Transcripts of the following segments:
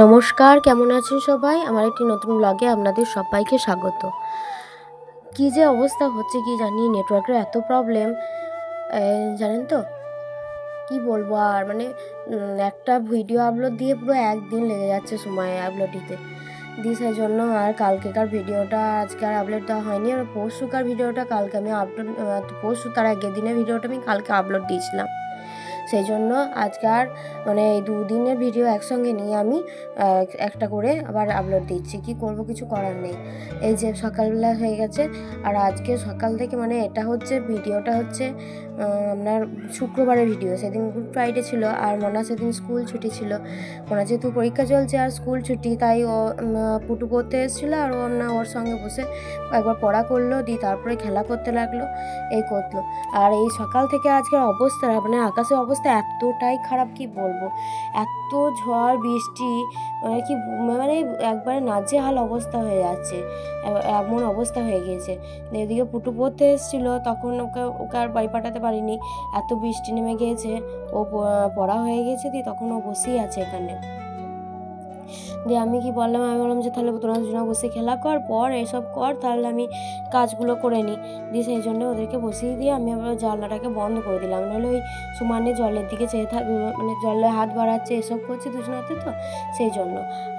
নমস্কার, কেমন আছেন সবাই? আমার একটি নতুন ব্লগে আপনাদের সবাইকে স্বাগত। কী যে অবস্থা হচ্ছে কি জানি, নেটওয়ার্কের এত প্রবলেম জানেন তো, কি বলবো আর একটা ভিডিও আপলোড দিয়ে পুরো একদিন লেগে যাচ্ছে সময় আপলোড দিতে সেই জন্য আর কালকেকার ভিডিওটা আজকে আর আপলোড দেওয়া হয়নি। আর পরশুকার ভিডিওটা কালকে আমি আপলোড, পরশু তার আগের দিনের ভিডিওটা আমি কালকে আপলোড দিয়েছিলাম। সেই জন্য আজকে আর এই দুদিনের ভিডিও একসঙ্গে নিয়ে আমি একটা করে আবার আপলোড দিচ্ছি। কি করব, কিছু করার নেই। এই যে সকালবেলা হয়ে গেছে, আর আজকে সকাল থেকে এটা হচ্ছে ভিডিওটা হচ্ছে আপনার শুক্রবারের ভিডিও। সেদিন গুড ফ্রাইডে ছিল আর মনা সেদিন স্কুল ছুটি ছিল। মনা যেহেতু পরীক্ষা চলছে আর স্কুল ছুটি, তাই ও পুটু পড়তে এসেছিলো আর ওর সঙ্গে বসে একবার পড়া করলো, দিয়ে তারপরে খেলা করতে লাগলো, এই করলো। আর এই সকাল থেকে আজকের অবস্থা আকাশের অবস্থা এতটাই খারাপ, কি বলবো। এত ঝড় বৃষ্টি, একবারে নাজেহাল অবস্থা হয়ে যাচ্ছে, এমন অবস্থা হয়ে গিয়েছে। এদিকে পুটু পড়তে এসেছিলো, তখন ওকে আর বাড়ি পাঠাতে পারিনি, এত বৃষ্টি নেমে গিয়েছে। ও পড়া হয়ে গেছে, দিয়ে তখন ও বসেই আছে এখানে। দিয়ে আমি বললাম যে তাহলে তোরা দুজনা বসে খেলা কর, পর এসব কর, তাহলে আমি কাজগুলো করে নিই। দিয়ে সেই জন্য ওদেরকে বসিয়ে দিয়ে আমি আবার জানলাটাকে বন্ধ করে দিলাম। নাহলে ওই সমানে জলের দিকে চেয়ে জলে হাত বাড়াচ্ছে, এসব করছে দুজনাতে, তো সেই জন্য।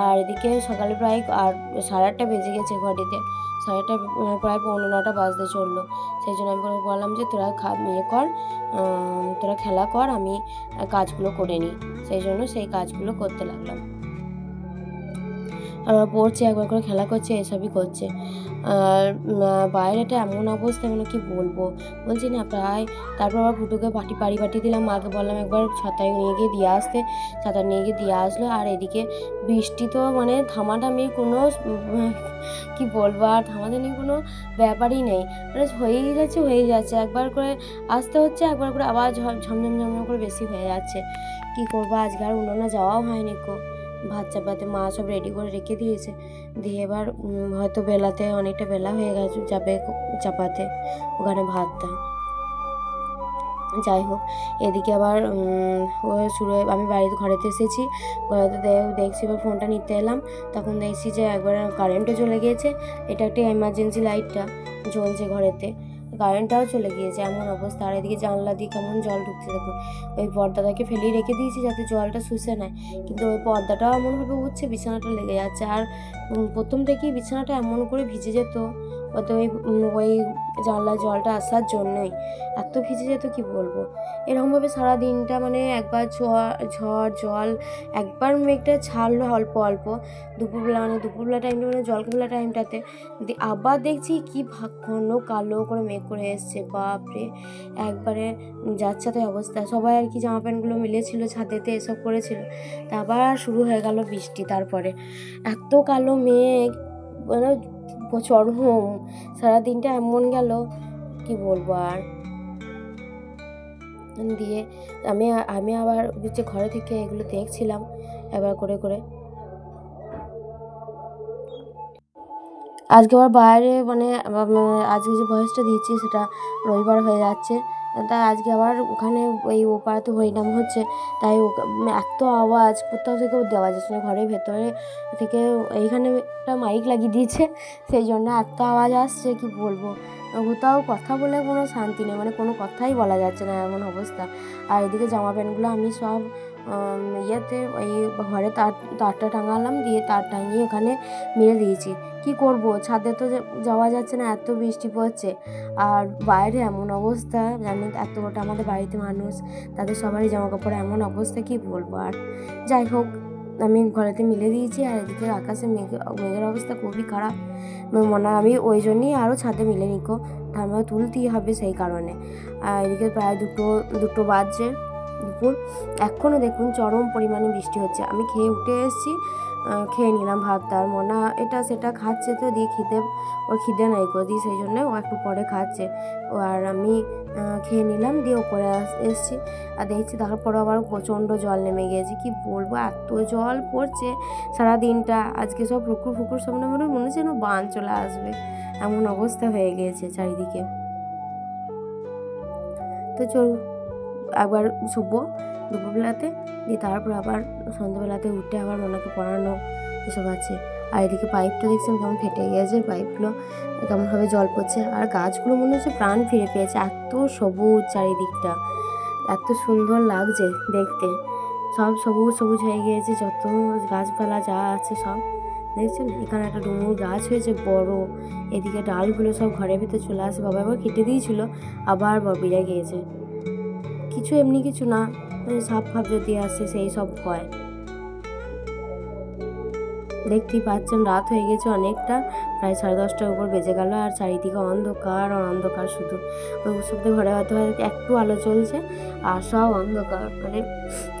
আর এদিকে সকালে প্রায় 8:30 বেজে গেছে ঘড়িতে, 8:30 প্রায় 8:45 বাজতে চললো। সেই জন্য আমি বললাম যে তোরা কর, তোরা খেলা কর, আমি কাজগুলো করে নিই। সেই জন্য সেই কাজগুলো করতে লাগলাম। আর পড়ছে, একবার করে খেলা করছে, এসবই করছে। আর বাইরেটা এমন অবস্থা, কি বলবো, বলছি না প্রায়। তারপর আবার ফুটুকে পাটি দিলাম, মাকে বললাম একবার ছাতায় নিয়ে গিয়ে দিয়ে আসতে, ছাতা নিয়ে গিয়ে দিয়ে আসলো। আর এদিকে বৃষ্টি তো থামাটামি কোনো কি বলবো, আর থামাটামি কোনো ব্যাপারই নেই, হয়েই যাচ্ছে। একবার করে আসতে হচ্ছে, একবার করে আবার ঝমঝম করে বেশি হয়ে যাচ্ছে। কি করবো, আজকে আর উনুনে যাওয়াও হয়নি কো। ভাত চাপাতে মা সব রেডি করে রেখে দিয়েছে, দিয়ে এবার হয়তো বেলাতে অনেকটা বেলা হয়ে গেছে, যাবে চাপাতে ওখানে ভাতটা। যাই হোক, এদিকে আবার আমি ঘরেতে এসেছি, ঘরেতে দেখছি, এবার ফোনটা নিতে এলাম, তখন দেখছি যে একবার কারেন্টও চলে গিয়েছে। এটা একটা এমার্জেন্সি লাইটটা জ্বলছে ঘরেতে, কারেন্টটাও চলে গিয়েছে, এমন অবস্থা। আর এদিকে জানলা দিয়ে কেমন জল ঢুকছে দেখুন। ওই পর্দাটাকে ফেলেই রেখে দিয়েছি যাতে জলটা শুষে নেয়, কিন্তু ওই পর্দাটাও এমনভাবে উঠছে, বিছানাটা লেগে যাচ্ছে। আর প্রথম থেকেই বিছানাটা এমন করে ভিজে যেত, ওই জানলায় জলটা আসার জন্যই এত ভিজে যেত, কি বলবো। এরকমভাবে সারা দিনটা একবার ঝড় জল, একবার মেঘটা ছাড়লো অল্প অল্প দুপুরবেলা টাইমটা, জলখাবেলা টাইমটাতে, আবার দেখছি কি ঘন কালো করে মেঘ করে এসছে, বাপরে, একবারে যাচ্ছে তাই অবস্থা। সবাই আর কি জামা প্যান্টগুলো মিলেছিল ছাদেতে, এসব করেছিল, তা আবার শুরু হয়ে গেল বৃষ্টি। তারপরে এত কালো মেঘ, চরম, সারা দিনটা এমন গেল, কি বলবো। আর দিয়ে আমি আবার হচ্ছে ঘরে থেকে এগুলো দেখছিলাম একবার করে করে। আজকে আবার বাইরে আজকে যে ভয়েসটা দিচ্ছি সেটা রবিবার হয়ে যাচ্ছে, তাই আজকে আবার ওখানে ওই ওপাড়াতে হরিনাম হচ্ছে, তাই এত আওয়াজ, কোথাও থেকেও দেওয়া যাচ্ছে না, ঘরের ভেতরে থেকে এইখানে একটা মাইক লাগিয়ে দিয়েছে, সেই জন্য এত আওয়াজ আসছে, কি বলবো। কোথাও কথা বলে কোনো শান্তি নেই, কোনো কথাই বলা যাচ্ছে না, এমন অবস্থা। আর এদিকে জামা প্যান্টগুলো আমি সব ওই ঘরে তারটা টাঙালাম, দিয়ে তার টাঙিয়ে ওখানে মেরে দিয়েছি। কি করব, ছাদে তো যাওয়া যাচ্ছে না, এত বৃষ্টি পড়ছে। আর বাইরে এমন অবস্থা, জানেন এতটা আমাদের বাড়িতে মানুষ, তাদের সবারই জামা কাপড় এমন অবস্থা, কি বলবো। আর যাই হোক, আমি ঘরেতে মিলে দিয়েছি। আর এদিকে আকাশে মেঘের অবস্থা খুবই খারাপ, আমি ওই জন্যই আরও ছাদে মিলে নিকো, আমার তুলতেই হবে সেই কারণে। আর এদিকে প্রায় দুটো বাজছে দুপুর, এখনও দেখুন চরম পরিমাণে বৃষ্টি হচ্ছে। আমি খেয়ে উঠে এসেছি, খেয়ে নিলাম ভাতটা, আর মনা এটা সেটা খাচ্ছে, তো দিয়ে ওর খিদে নাই গো, দিয়ে সেই জন্য ও একটু পরে খাচ্ছে। আর আমি খেয়ে নিলাম, দিয়ে ওপরে এসেছি, আর দেখছি তারপরে আবার প্রচণ্ড জল নেমে গিয়েছে, কি বলবো, এত জল পড়ছে সারা দিনটা। আজকে সব ফুকুর সামনে মনে হচ্ছে যেন বান চলে আসবে, এমন অবস্থা হয়ে গিয়েছে চারিদিকে। তো চল একবার শুবো, দুপুরবেলাতে, দিয়ে তারপর আবার সন্ধ্যেবেলাতে উঠে আবার মোনাকে পড়ানো এসব আছে। আর এদিকে পাইপটা দেখছেন কেমন ফেটে গিয়েছে, পাইপগুলো কেমনভাবে জল পড়ছে। আর গাছগুলো মনে হচ্ছে প্রাণ ফিরে পেয়েছে, এত সবুজ চারিদিকটা, এত সুন্দর লাগছে দেখতে। সব সবুজ সবুজ হয়ে গিয়েছে, যত গাছপালা যা আছে সব দেখছেন। এখানে একটা ডুমুর গাছ হয়েছে বড়, এদিকে ডালগুলো সব ঘরের ভিতরে চলে আসে। বাবা একবার কেটে দিয়েছিল, আবার বেড়ে গিয়েছে। কিছু এমনি কিছু না, সাপ ফাপ যদি আসে সেই সব ভয়। দেখতেই পাচ্ছেন রাত হয়ে গেছে অনেকটা, প্রায় 10:30টার উপর বেজে গেল। আর চারিদিকে অন্ধকার আর অন্ধকার, শুধু ওই উৎসবদের ঘরে হয়তো একটু আলো চলছে আর সব অন্ধকার, মানে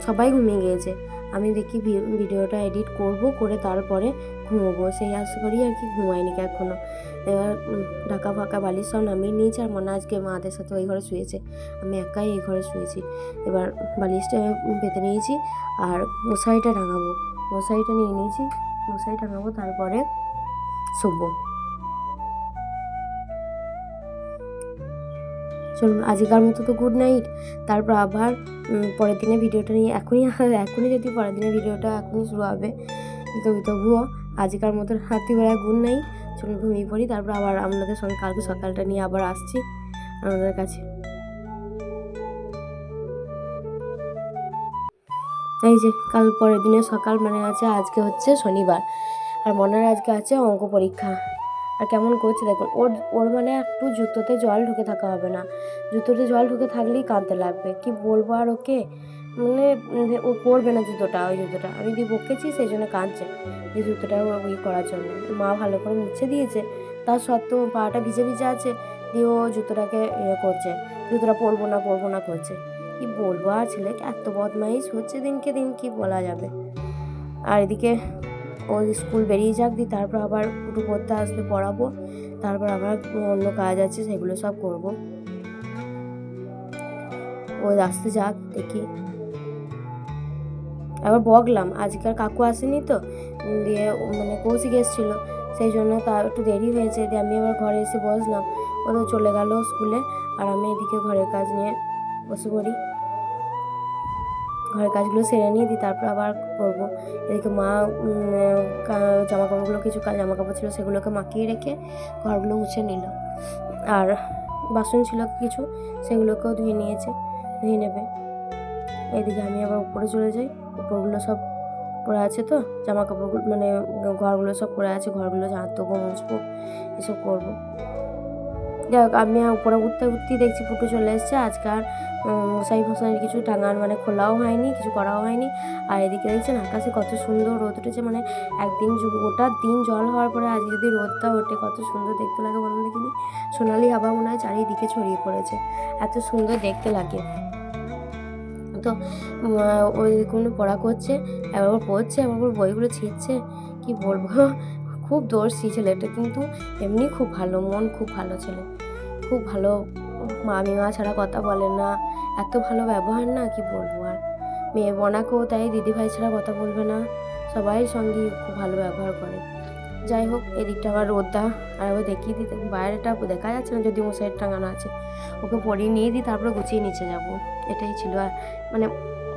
সবাই ঘুমিয়ে গিয়েছে। আমি দেখি ভিডিওটা এডিট করব, করে তারপরে ঘুমোবো, সেই আশা করি আর কি। ঘুমাইনি এখনও। এবার ঢাকা ফাঁকা বালিশ সব নামিয়ে নিয়েছি। আর মনে আজকে মাদের সাথে ওই ঘরে শুয়েছে, আমি একাই এই ঘরে শুয়েছি। এবার বালিশটা পেতে নিয়েছি আর মশারিটা টাঙাবো, মশারিটা নিয়ে নিয়েছি, মশারি টাঙাবো, তারপরে শোবো। চলুন আজকের মতো তো গুড নাইট। তারপর আবার পরের দিনে ভিডিওটা নিয়ে এখনই যদি পরের দিনে ভিডিওটা এখনই শুরু হবে, তবুও আজকের মতো রাত্রিবেলা গুড নাইট। চলুন ঘুমিয়ে পড়ি, তারপর আবার আপনাদের সঙ্গে কালকে সকালটা নিয়ে আবার আসছি আপনাদের কাছে। এই যে কাল পরের দিনের সকাল, মানে আছে আজকে হচ্ছে শনিবার, আর মনের আজকে আছে অঙ্ক পরীক্ষা। আর কেমন করছে দেখুন, ওর মানে একটু জুতোতে জল ঢুকে থাকা হবে না, জুতোতে জল ঢুকে থাকলেই কাঁদতে লাগবে। কি বলবো আর ওকে, মানে ও পরবে না জুতোটা, ওই জুতোটা আমি দিয়ে বকেছি, সেই জন্য কাঁদছে যে জুতোটা ওই করার জন্য। মা ভালো করে মুছে দিয়েছে, তার সত্ত্বেও পাটা ভিজে ভিজে আছে, দিয়ে ও জুতোটাকে করছে, জুতোটা পরবো না করছে। কি বলবো আর, ছেলেকে এত বদমাইশ হচ্ছে দিনকে দিন, কি বলা যাবে। আর এদিকে ও স্কুল বেরিয়ে যাক, দিই তারপর আবার একটু পড়তে আসবে, পড়াবো, তারপর আবার অন্য কাজ আছে সেগুলো সব করব। ও আসতে যাক, দেখি। আবার বকলাম, আজকাল কাকু আসেনি তো, দিয়ে মানে কৌশিক এসেছিলো, সেই জন্য তার একটু দেরি হয়েছে। দিয়ে আমি আবার ঘরে এসে বসলাম, ও তো চলে গেল স্কুলে, আর আমি এদিকে ঘরের কাজ নিয়ে বসে পড়ি। ঘরের কাজগুলো সেরে নিয়ে দিই, তারপর আবার করবো। এদিকে মা জামা কাপড়গুলো, কিছু জামা কাপড় ছিল সেগুলোকে মাখিয়ে রেখে ঘরগুলো মুছে নিল। আর বাসন ছিল কিছু, সেগুলোকেও ধুয়ে নেবে। এদিকে আমি আবার উপরে চলে যাই, উপরগুলো সব পড়ে আছে তো, জামা কাপড়গুলো মানে ঘরগুলো সব পড়ে আছে, ঘরগুলো ঝাঁট দেবো, মুছবো, এসব করবো। যাই হোক, আমি উপরে উঠতেই দেখছি পুটু চলে এসেছে। আজকে আর মশারি কিছু টাঙার মানে খোলাও হয়নি, কিছু করাও হয়নি। আর এদিকে দেখছেন আকাশে কত সুন্দর রোদ উঠেছে, মানে একদিন গোটা দিন জল হওয়ার পরে আজকে যদি রোদটা ওঠে কত সুন্দর দেখতে লাগে বলুন দেখিনি। সোনালি হাওয়া মনে হয় চারিদিকে ছড়িয়ে পড়েছে, এত সুন্দর দেখতে লাগে। তো ওই কোনো পড়া করছে, একবার পড়ছে, একবার বইগুলো ছিঁড়ছে, কি বলবো। খুব দর্শি ছেলেটা, কিন্তু এমনি খুব ভালো, মন খুব ভালো ছেলে, খুব ভালো। মামিমা ছাড়া কথা বলে না, এত ভালো ব্যবহার না, কি বলবো আর। মেয়ে বনাকেও তাই, দিদিভাই ছাড়া কথা বলবে না, সবাই সঙ্গে খুব ভালো ব্যবহার করে। যাই হোক, এদিকটা আবার রোদটা আর আবার দেখিয়ে দিই, বাইরেটা দেখা যাচ্ছে না, যদি মশারি টাঙানো আছে। ওকে পরিয়ে নিয়ে দিই, তারপরে গুছিয়ে নিচে যাব, এটাই ছিল। আর মানে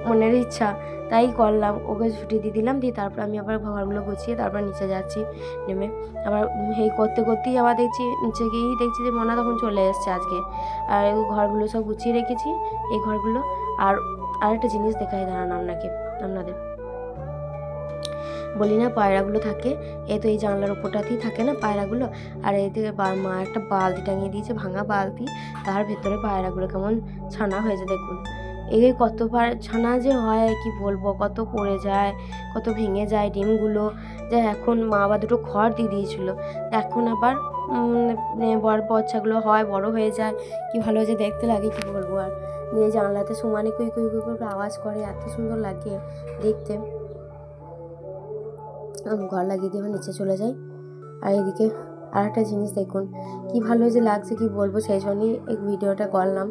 মনের ইচ্ছা, তাই করলাম, ওকে ছুটি দিয়ে দিলাম, দিয়ে তারপর আমি আবার ঘরগুলো গুছিয়ে তারপর নিচে যাচ্ছি। নেমে আবার এই করতেই আবার নিচে গিয়েই দেখছি যে মনা তখন চলে এসছে আজকে। আর ঘরগুলো সব গুছিয়ে রেখেছি, এই ঘরগুলো। আর আরেকটা জিনিস দেখাই দাঁড়ান আপনাদের, বলি না পায়রাগুলো থাকে, এই তো এই জানলার উপরটাতেই থাকে না পায়রাগুলো। আর এদিকে মা একটা বালতি টাঙিয়ে দিয়েছে, ভাঙা বালতি, তার ভেতরে পায়রাগুলো কেমন ছানা হয়েছে দেখুন। এই কত ছানা যে হয় কি বলবো, কত পড়ে যায়, কত ভেঙে যায় ডিমগুলো। যে এখন মা আবার দুটো খড় দিয়ে দিয়েছিল, এখন আবার বাচ্চাগুলো হয়, বড় হয়ে যায়, কি ভালো যে দেখতে লাগে, কি বলবো আর। দিয়ে জানলাতে সমানে কুই কুই কুই করে আওয়াজ করে, এত সুন্দর লাগে দেখতে। ঘর লাগিয়ে দিয়ে নিচে চলে যাই। আর এদিকে আর একটা জিনিস দেখুন, কি ভালো যে লাগছে, কি বলবো, সেই জন্যই এই ভিডিওটা করলাম।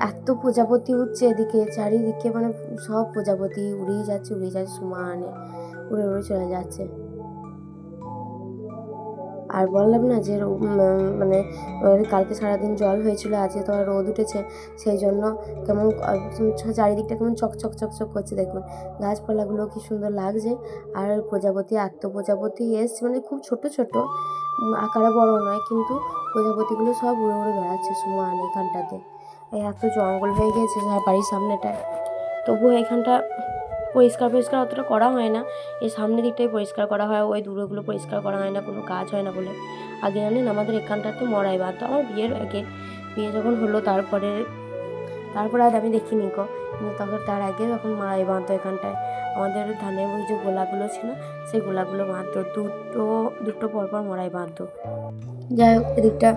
এত প্রজাপতি উঠছে এদিকে চারিদিকে, মানে সব প্রজাপতি উড়েই যাচ্ছে সমানে, উড়ে চলে যাচ্ছে। আর বললাম না যে মানে কালকে সারাদিন জল হয়েছিল, আজকে তো আর রোদ উঠেছে, সেই জন্য কেমন চারিদিকটা কেমন চকচক চকচক করছে। দেখুন গাছপালাগুলো কি সুন্দর লাগছে। আর প্রজাপতি, আত্ম প্রজাপতি এসছে, মানে খুব ছোট ছোট, আকারে বড় নয়, কিন্তু প্রজাপতিগুলো সব উড়ে উড়ে বেড়াচ্ছে সমান এখানটাতে। এত জঙ্গল হয়ে গেছে বাড়ির সামনেটায়, তবুও এখানটা পরিষ্কার অতটা করা হয় না। এই সামনের দিকটাই পরিষ্কার করা হয়, ওই দূরেগুলো পরিষ্কার করা হয় না, কোনো কাজ হয় না বলে। আগে জানেন আমাদের এখানটাতে মরাই বাঁধতো, আমার বিয়ের আগে, বিয়ে যখন হলো তারপরে আর আমি দেখিনি গো, কিন্তু তখন তার আগে যখন মরাই বাঁধতো এখানটায়, আমাদের ধানের ওই যে গোলাগুলো ছিল সেই গোলাগুলো বাঁধতো, দুটো পরপর মরাই বাঁধতো। যাই হোক, এদিকটা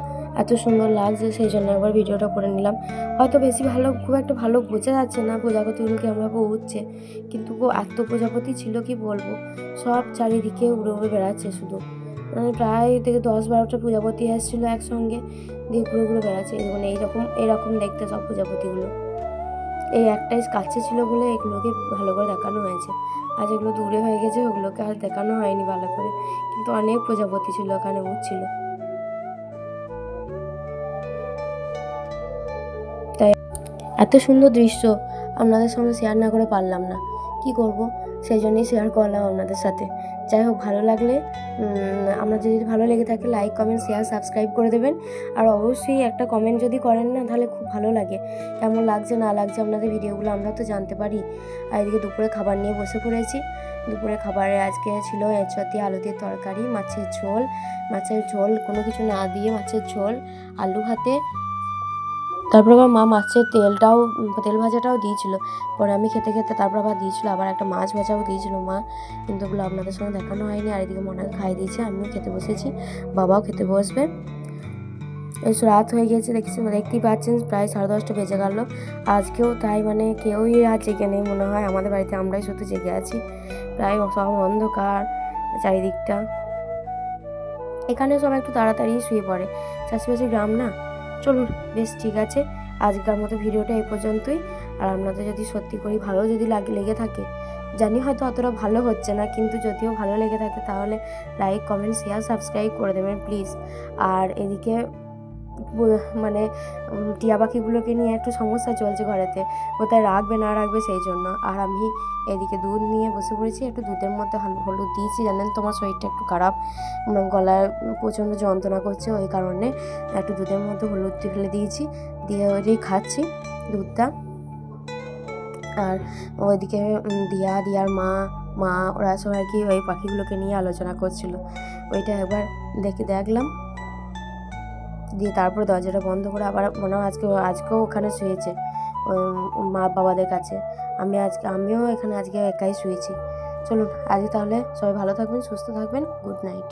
এত সুন্দর লাগছে সেই জন্য একবার ভিডিওটা করে নিলাম। হয়তো বেশি খুব একটা ভালো বোঝা যাচ্ছে না প্রজাপতিগুলোকে আমরা উঠছে, কিন্তু এত প্রজাপতি ছিল কি বলবো, সব চারিদিকে উড়ে উড়ে বেড়াচ্ছে শুধু, মানে প্রায় থেকে 10-12টা প্রজাপতি আসছিলো একসঙ্গে, দিয়ে ঘুরে ঘুরে বেড়াচ্ছে। মানে এরকম দেখতে সব প্রজাপতিগুলো। এই একটাই কাছে ছিল বলে এগুলোকে ভালো করে দেখানো হয়েছে, আর যেগুলো দূরে হয়ে গেছে ওগুলোকে আর দেখানো হয়নি ভালো করে, কিন্তু অনেক প্রজাপতি ছিল ওখানে উঠছিল। তাই এত সুন্দর দৃশ্য আপনাদের সঙ্গে শেয়ার না করে পারলাম না, কি করব, সেই জন্যই শেয়ার করলাম আপনাদের সাথে। যাই হোক, ভালো লাগলে আপনাদের যদি ভালো লেগে থাকে লাইক, কমেন্ট, শেয়ার, সাবস্ক্রাইব করে দেবেন। আর অবশ্যই একটা কমেন্ট যদি করেন না, তাহলে খুব ভালো লাগে, কেমন লাগছে না লাগছে আপনাদের ভিডিওগুলো, আমরা তো জানতে পারি। আর এদিকে দুপুরে খাবার নিয়ে বসে পড়েছি। দুপুরে খাবারে আজকে ছিল এঁচোড় দিয়ে আলু দিয়ে তরকারি, মাছের ঝোল কোনো কিছু না দিয়ে মাছের ঝোল, আলু ভাতে, তারপর আবার মা মাছের তেল ভাজাটাও দিয়েছিল। পরে আমি খেতে খেতে তারপর আবার দিয়েছিল, আবার একটা মাছ ভাজাও দিয়েছিল মা, কিন্তু ওগুলো আপনাদের সঙ্গে দেখানো হয়নি। আর এদিকে মনে খাইয়ে দিয়েছে, আমিও খেতে বসেছি, বাবাও খেতে বসবে। এই রাত হয়ে গেছে, দেখতেই পাচ্ছেন প্রায় 10:30টা বেজে গেল। আজকেও তাই, মানে কেউই আর জেগে নেই মনে হয়, আমাদের বাড়িতে আমরাই শুধু জেগে আছি। প্রায় সব অন্ধকার চারিদিকটা, এখানে সব একটু তাড়াতাড়ি শুয়ে পড়ে, চাষবাসী গ্রাম না। চলুন, বেশ ঠিক আছে, আজকের মতো ভিডিওটা এই পর্যন্তই। আর আপনাদের যদি সত্যি করে ভালো যদি লেগে থাকে, জানি হয়তো অতটা ভালো হচ্ছে না, কিন্তু যদিও ভালো লেগে থাকে তাহলে লাইক, কমেন্ট, শেয়ার, সাবস্ক্রাইব করে দেবেন প্লিজ। আর এদিকে মানে টিয়া পাখিগুলোকে নিয়ে একটু সমস্যা চলছে ঘরেতে, কোথায় রাখবে না রাখবে সেই জন্য। আর আমি এদিকে দুধ নিয়ে বসে পড়েছি, একটু দুধের মধ্যে হলুদ দিয়েছি, জানেন তোমার শরীরটা একটু খারাপ, গলায় প্রচণ্ড যন্ত্রণা করছে, ওই কারণে একটু দুধের মধ্যে হলুদ ফেলে দিয়েছি, দিয়ে ওইটাই খাচ্ছি দুধটা। আর ওইদিকে দিয়ার মা ওরা সব আর কি ওই পাখিগুলোকে নিয়ে আলোচনা করছিল, ওইটা একবার দেখলাম, দিয়ে তারপর দরজাটা বন্ধ করে আবার মনে হয় আজকেও ওখানে শুয়েছে মা বাবাদের কাছে। আমিও এখানে আজকে একাই শুয়েছি। চলুন আজকে তাহলে সবাই ভালো থাকবেন, সুস্থ থাকবেন, গুড নাইট।